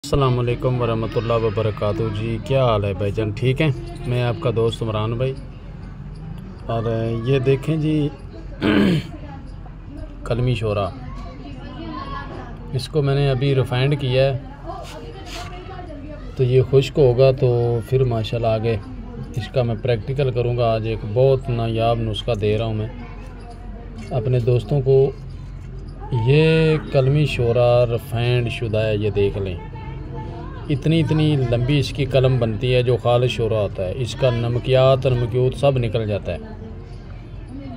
अस्सलाम वालेकुम वरहमतुल्लाहि वबरकातुहू जी। क्या हाल है भाईजान, ठीक हैं? मैं आपका दोस्त उमरान भाई। और ये देखें जी कलमी शोरा, इसको मैंने अभी रिफाइंड किया है तो ये खुश्क होगा तो फिर माशाल्लाह आगे इसका मैं प्रैक्टिकल करूँगा। आज एक बहुत नायाब नुस्खा दे रहा हूँ मैं अपने दोस्तों को। ये कलमी शोरा रिफाइंड शुदा है, ये देख लें। इतनी लंबी इसकी कलम बनती है जो खालिश शोरा होता है। इसका नमकियात और नमक्यूत सब निकल जाता है।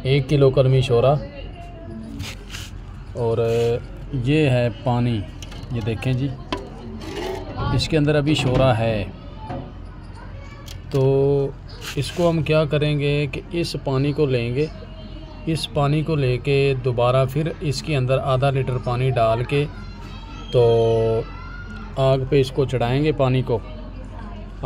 1 किलो कलमी शोरा। और ये है पानी, ये देखें जी, इसके अंदर अभी शोरा है। तो इसको हम क्या करेंगे कि इस पानी को लेंगे, इस पानी को लेके दोबारा फिर इसके अंदर आधा लीटर पानी डाल के तो आग पे इसको चढ़ाएंगे। पानी को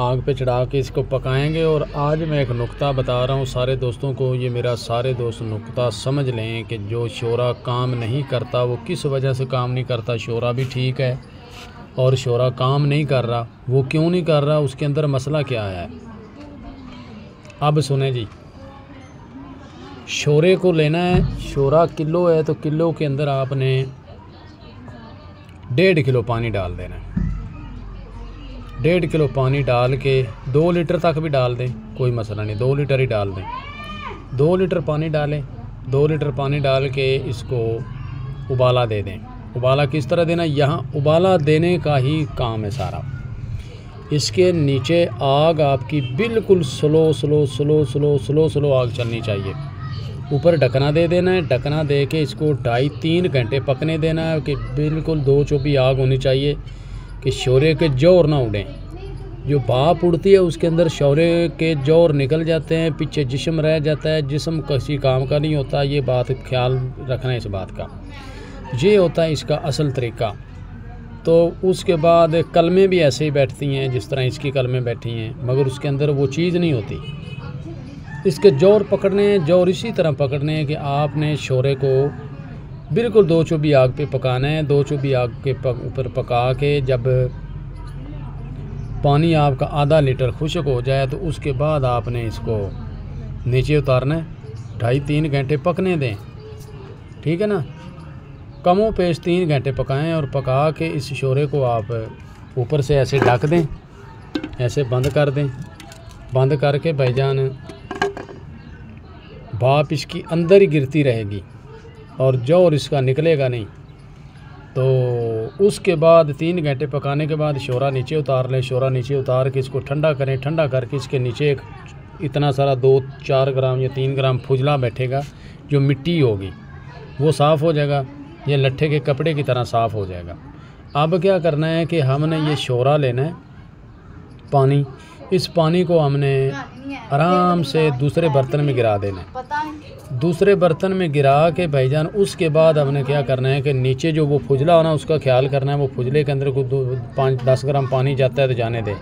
आग पे चढ़ा के इसको पकाएंगे। और आज मैं एक नुक्ता बता रहा हूँ सारे दोस्तों को, ये मेरा सारे दोस्त नुक्ता समझ लें कि जो शोरा काम नहीं करता वो किस वजह से काम नहीं करता। शोरा भी ठीक है और शोरा काम नहीं कर रहा, वो क्यों नहीं कर रहा, उसके अंदर मसला क्या है। अब सुने जी, शोरे को लेना है। शोरा किलो है तो किलो के अंदर आपने 1.5 किलो पानी डाल देना है। 1.5 किलो पानी डाल के 2 लीटर तक भी डाल दें, कोई मसला नहीं, 2 लीटर ही डाल दें। 2 लीटर पानी डालें। 2 लीटर पानी डाल के इसको उबाला दे दें। उबाला किस तरह देना, यहाँ उबाला देने का ही काम है सारा। इसके नीचे आग आपकी बिल्कुल स्लो आग चलनी चाहिए। ऊपर ढकना दे देना है। ढकना दे के इसको 2.5-3 घंटे पकने देना है कि बिल्कुल 2 चौबी आग होनी चाहिए कि शोरे के जौर ना उड़ें। जो भाप उड़ती है उसके अंदर शोरे के जौर निकल जाते हैं, पीछे जिस्म रह जाता है। जिस्म किसी काम का नहीं होता, ये बात ख्याल रखना है इस बात का। ये होता है इसका असल तरीका। तो उसके बाद कलमें भी ऐसे ही बैठती हैं जिस तरह इसकी कलमें बैठी हैं, मगर उसके अंदर वो चीज़ नहीं होती। इसके जौर पकड़ने हैं, जौर इसी तरह पकड़ने हैं कि आपने शोरे को बिल्कुल 2 चौबी आग पे पकाना है। 2 चौबी आग के ऊपर पका के जब पानी आपका आधा लीटर खुश्क हो जाए तो उसके बाद आपने इसको नीचे उतारना है। 2.5-3 घंटे पकने दें, ठीक है ना। कमों पेश 3 घंटे पकाएं और पका के इस शोरे को आप ऊपर से ऐसे ढक दें, ऐसे बंद कर दें। बंद करके भाईजान भाप इसकी अंदर ही गिरती रहेगी और जौर इसका निकलेगा नहीं। तो उसके बाद 3 घंटे पकाने के बाद शोरा नीचे उतार लें। शोरा नीचे उतार के इसको ठंडा करें। ठंडा करके इसके नीचे एक इतना सारा 2-4 ग्राम या 3 ग्राम फुजला बैठेगा, जो मिट्टी होगी वो साफ़ हो जाएगा। ये लट्ठे के कपड़े की तरह साफ़ हो जाएगा। अब क्या करना है कि हमने ये शोरा लेना है, पानी, इस पानी को हमने आराम से दूसरे बर्तन में गिरा देना है। दूसरे बर्तन में गिरा के भाईजान उसके बाद हमने क्या करना है कि नीचे जो वो फुजला होना उसका ख्याल करना है। वो फुजले के अंदर को 5-10 ग्राम पानी जाता है तो जाने दें।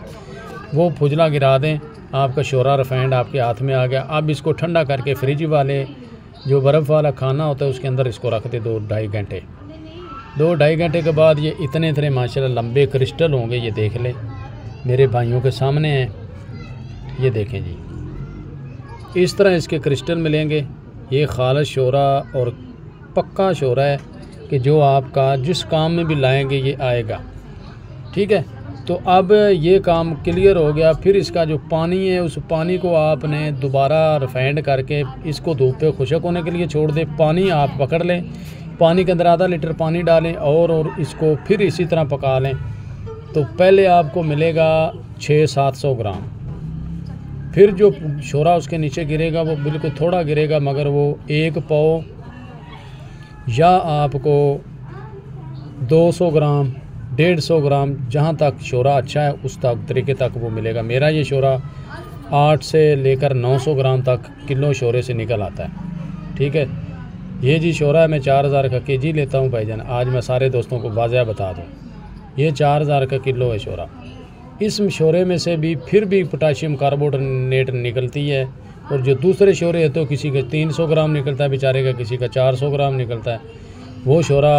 वो फुजला गिरा दें। आपका शोरा रिफाइंड आपके हाथ में आ गया। अब इसको ठंडा करके फ्रिज वाले जो बर्फ़ वाला खाना होता है उसके अंदर इसको रख दे 2-2.5 घंटे। 2-2.5 घंटे के बाद ये इतने माशाल्लाह लंबे क्रिस्टल होंगे। ये देख लें, मेरे भाइयों के सामने हैं, ये देखें जी, इस तरह इसके क्रिस्टल मिलेंगे। ये खालिश शोरा और पक्का शोरा है कि जो आपका जिस काम में भी लाएंगे ये आएगा, ठीक है। तो अब ये काम क्लियर हो गया। फिर इसका जो पानी है उस पानी को आपने दोबारा रिफाइंड करके इसको धूप पे खुश्क होने के लिए छोड़ दें। पानी आप पकड़ लें, पानी के अंदर आधा लीटर पानी डालें और इसको फिर इसी तरह पका लें। तो पहले आपको मिलेगा 600-700 ग्राम। फिर जो शोरा उसके नीचे गिरेगा वो बिल्कुल थोड़ा गिरेगा, मगर वो 1 पाव या आपको 200 ग्राम 150 ग्राम, जहाँ तक शोरा अच्छा है उस तक तरीके तक वो मिलेगा। मेरा ये शोरा 8 से लेकर 900 ग्राम तक किलो शोरे से निकल आता है, ठीक है। ये जी शोरा है, मैं 4000 का केजी लेता हूँ भाईजान। आज मैं सारे दोस्तों को वाज़ह बता दूँ, ये 4000 का किलो है शोरा। इस शोरे में से भी फिर भी पोटाशियम कार्बोनेट निकलती है। और जो दूसरे शोरे है तो किसी का 300 ग्राम निकलता है बेचारे का, किसी का 400 ग्राम निकलता है। वो शोरा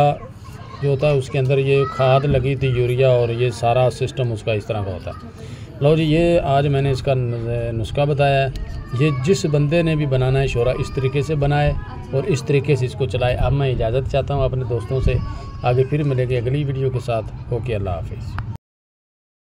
जो होता है उसके अंदर ये खाद लगी थी यूरिया, और ये सारा सिस्टम उसका इस तरह का होता है। लो जी, ये आज मैंने इसका नुस्खा बताया है। ये जिस बंदे ने भी बनाना है शोरा इस तरीके से बनाए और इस तरीके से इसको चलाए। अब मैं इजाज़त चाहता हूँ अपने दोस्तों से, आगे फिर मिलेंगे अगली वीडियो के साथ। ओके, अल्लाह हाफिज़।